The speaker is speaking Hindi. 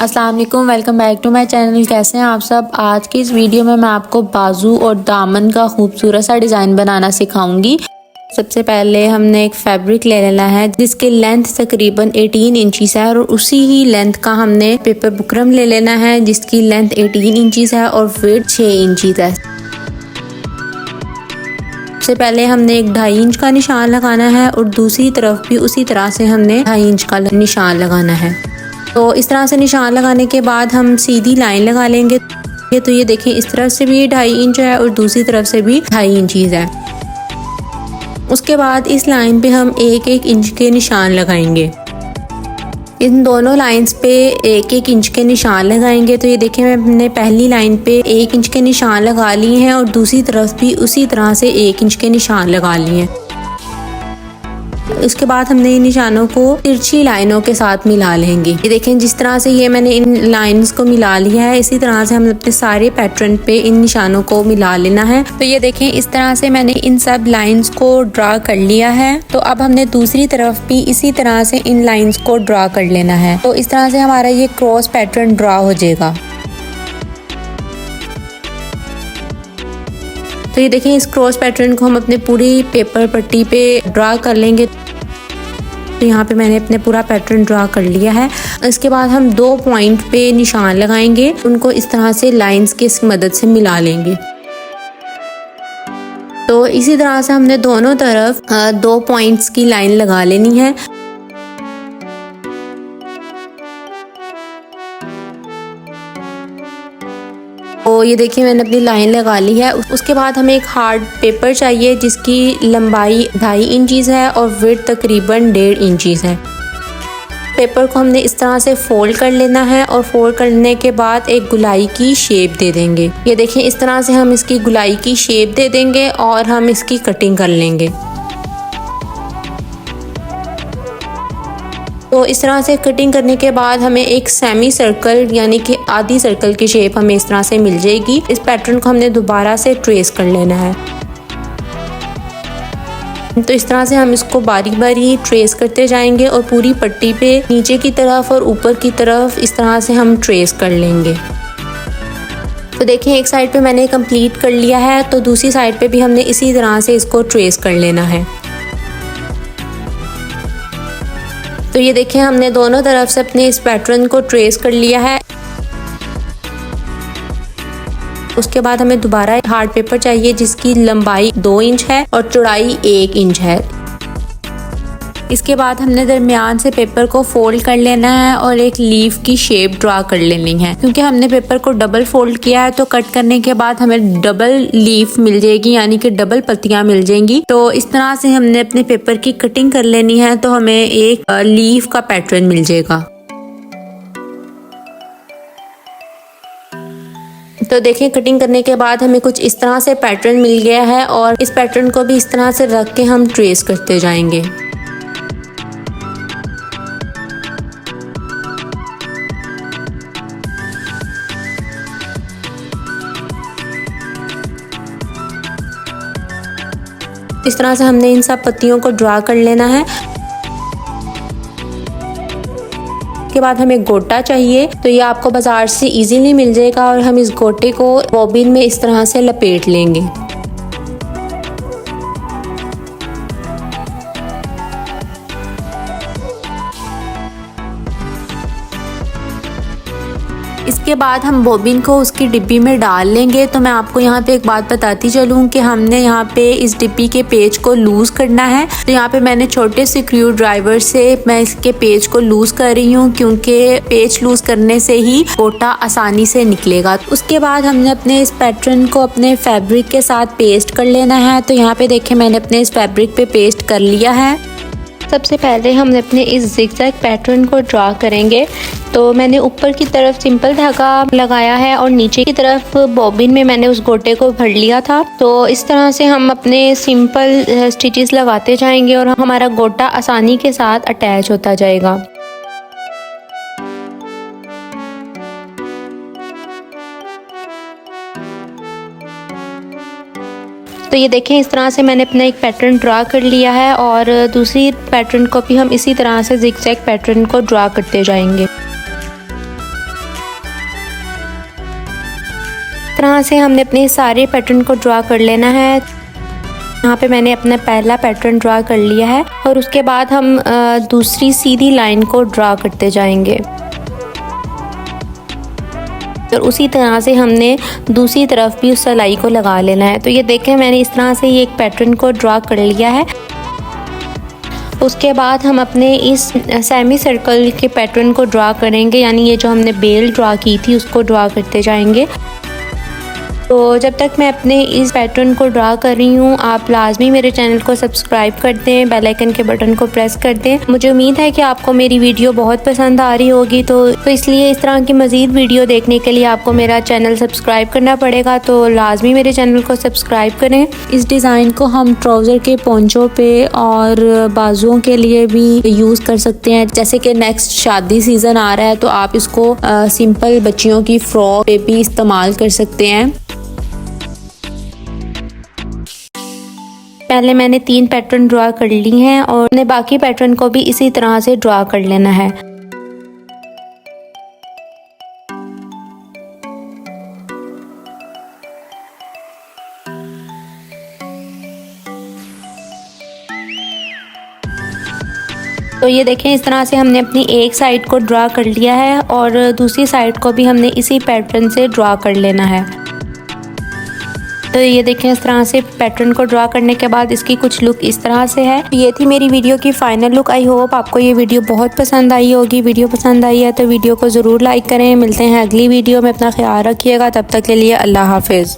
अस्सलाम वालेकुम, welcome back to my channel. कैसे हैं आप सब। आज की इस वीडियो में मैं आपको बाजू और दामन का खूबसूरत सा डिज़ाइन बनाना सिखाऊंगी। सबसे पहले हमने एक फैब्रिक ले लेना है जिसकी लेंथ तकरीबन 18 इंचीस है और उसी ही लेंथ का हमने पेपर बुकरम ले लेना है जिसकी लेंथ 18 इंचीस है और विड्थ 6 इंचीस है। सबसे पहले हमने एक 2.5 इंच का निशान लगाना है और दूसरी तरफ भी उसी तरह से हमने 2.5 इंच का निशान लगाना है। तो इस तरह से निशान लगाने के बाद हम सीधी लाइन लगा लेंगे। तो ये देखें, इस तरफ से भी 2.5 इंच है और दूसरी तरफ से भी 2.5 इंचीज है। उसके बाद इस लाइन पे हम 1-1 इंच के निशान लगाएंगे। इन दोनों लाइंस पे 1-1 इंच के निशान लगाएंगे। तो ये देखें, मैंने पहली लाइन पे 1 इंच के निशान लगा लिए हैं और दूसरी तरफ भी उसी तरह से 1 इंच के निशान लगा लिए हैं। इसके बाद हमने इन निशानों को तिरछी लाइनों के साथ मिला लेंगे। ये देखें, जिस तरह से ये मैंने इन लाइंस को मिला लिया है इसी तरह से हम अपने सारे पैटर्न पे इन निशानों को मिला लेना है। तो ये देखें, इस तरह से मैंने इन सब लाइंस को ड्रा कर लिया है। तो अब हमने दूसरी तरफ भी इसी तरह से इन लाइंस को ड्रा कर लेना है। तो इस तरह से हमारा ये क्रॉस पैटर्न ड्रा हो जाएगा। तो ये देखें, इस क्रॉस पैटर्न को हम अपने पूरी पेपर पट्टी पे ड्रा कर लेंगे। तो यहाँ पे मैंने अपने पूरा पैटर्न ड्रा कर लिया है। इसके बाद हम 2 पॉइंट पे निशान लगाएंगे, उनको इस तरह से लाइंस की मदद से मिला लेंगे। तो इसी तरह से हमने दोनों तरफ 2 पॉइंट्स की लाइन लगा लेनी है। तो ये देखिए, मैंने अपनी लाइन लगा ली है। उसके बाद हमें एक हार्ड पेपर चाहिए जिसकी लंबाई 2.5 इंचीस है और विड्थ तकरीबन 1.5 इंचीस है। पेपर को हमने इस तरह से फोल्ड कर लेना है और फोल्ड करने के बाद एक गुलाई की शेप दे देंगे। ये देखें, इस तरह से हम इसकी गुलाई की शेप दे देंगे और हम इसकी कटिंग कर लेंगे। तो इस तरह से कटिंग करने के बाद हमें एक सेमी सर्कल यानी कि आधी सर्कल की शेप हमें इस तरह से मिल जाएगी। इस पैटर्न को हमने दोबारा से ट्रेस कर लेना है। तो इस तरह से हम इसको बारी बारी ट्रेस करते जाएंगे और पूरी पट्टी पे नीचे की तरफ और ऊपर की तरफ इस तरह से हम ट्रेस कर लेंगे। तो देखिए, एक साइड पे मैंने कंप्लीट कर लिया है तो दूसरी साइड पे भी हमने इसी तरह से इसको ट्रेस कर लेना है। तो ये देखें, हमने दोनों तरफ से अपने इस पैटर्न को ट्रेस कर लिया है। उसके बाद हमें दोबारा हार्ड पेपर चाहिए जिसकी लंबाई 2 इंच है और चौड़ाई 1 इंच है। इसके बाद हमने दरमियान से पेपर को फोल्ड कर लेना है और एक लीफ की शेप ड्रा कर लेनी है। क्योंकि हमने पेपर को डबल फोल्ड किया है तो कट करने के बाद हमें डबल लीफ मिल जाएगी यानी कि डबल पत्तियां मिल जाएंगी। तो इस तरह से हमने अपने पेपर की कटिंग कर लेनी है तो हमें एक लीफ का पैटर्न मिल जाएगा। तो देखें, कटिंग करने के बाद हमें कुछ इस तरह से पैटर्न मिल गया है और इस पैटर्न को भी इस तरह से रख के हम ट्रेस करते जाएंगे। इस तरह से हमने इन सब पत्तियों को ड्रा कर लेना है। के बाद हमें गोटा चाहिए। तो ये आपको बाजार से इजीली मिल जाएगा और हम इस गोटे को बॉबिन में इस तरह से लपेट लेंगे। इसके बाद हम बॉबिन को उसकी डिब्बी में डाल लेंगे। तो मैं आपको यहाँ पे एक बात बताती चलूँ कि हमने यहाँ पे इस डिब्बी के पेज को लूज करना है। तो यहाँ पे मैंने छोटे से स्क्रू ड्राइवर से मैं इसके पेज को लूज कर रही हूँ क्योंकि पेज लूज करने से ही गोटा आसानी से निकलेगा। उसके बाद हमने अपने इस पैटर्न को अपने फैब्रिक के साथ पेस्ट कर लेना है। तो यहाँ पे देखें, मैंने अपने इस फैब्रिक पे पेस्ट कर लिया है। सबसे पहले हम अपने इस जिगजैग पैटर्न को ड्रा करेंगे। तो मैंने ऊपर की तरफ सिंपल धागा लगाया है और नीचे की तरफ बॉबिन में मैंने उस गोटे को भर लिया था। तो इस तरह से हम अपने सिंपल स्टिचेस लगाते जाएंगे और हमारा गोटा आसानी के साथ अटैच होता जाएगा। तो ये देखें, इस तरह से मैंने अपना एक पैटर्न ड्रा कर लिया है और दूसरी पैटर्न को भी हम इसी तरह से जिगजैग पैटर्न को ड्रा करते जाएंगे। इस तरह से हमने अपने सारे पैटर्न को ड्रा कर लेना है। यहाँ पे मैंने अपना पहला पैटर्न ड्रा कर लिया है और उसके बाद हम दूसरी सीधी लाइन को ड्रा करते जाएंगे और उसी तरह से हमने दूसरी तरफ भी उस सिलाई को लगा लेना है। तो ये देखें, मैंने इस तरह से ये एक पैटर्न को ड्रा कर लिया है। उसके बाद हम अपने इस सेमी सर्कल के पैटर्न को ड्रा करेंगे, यानी ये जो हमने बेल ड्रा की थी उसको ड्रा करते जाएंगे। तो जब तक मैं अपने इस पैटर्न को ड्रा कर रही हूँ, आप लाजमी मेरे चैनल को सब्सक्राइब कर दें, बेल आइकन के बटन को प्रेस कर दें। मुझे उम्मीद है कि आपको मेरी वीडियो बहुत पसंद आ रही होगी, तो इसलिए इस तरह की मज़ीद वीडियो देखने के लिए आपको मेरा चैनल सब्सक्राइब करना पड़ेगा। तो लाजमी मेरे चैनल को सब्सक्राइब करें। इस डिज़ाइन को हम ट्राउज़र के पोंचों पे और बाजुओं के लिए भी यूज़ कर सकते हैं। जैसे कि नेक्स्ट शादी सीज़न आ रहा है तो आप इसको सिंपल बच्चियों की फ्रॉक पे भी इस्तेमाल कर सकते हैं। पहले मैंने 3 पैटर्न ड्रा कर ली हैं और मैंने बाकी पैटर्न को भी इसी तरह से ड्रा कर लेना है। तो ये देखें, इस तरह से हमने अपनी एक साइड को ड्रा कर लिया है और दूसरी साइड को भी हमने इसी पैटर्न से ड्रा कर लेना है। तो ये देखें, इस तरह से पैटर्न को ड्रा करने के बाद इसकी कुछ लुक इस तरह से है। ये थी मेरी वीडियो की फाइनल लुक। आई होप आपको ये वीडियो बहुत पसंद आई होगी। वीडियो पसंद आई है तो वीडियो को ज़रूर लाइक करें। मिलते हैं अगली वीडियो में। अपना ख्याल रखिएगा। तब तक के लिए अल्लाह हाफिज़।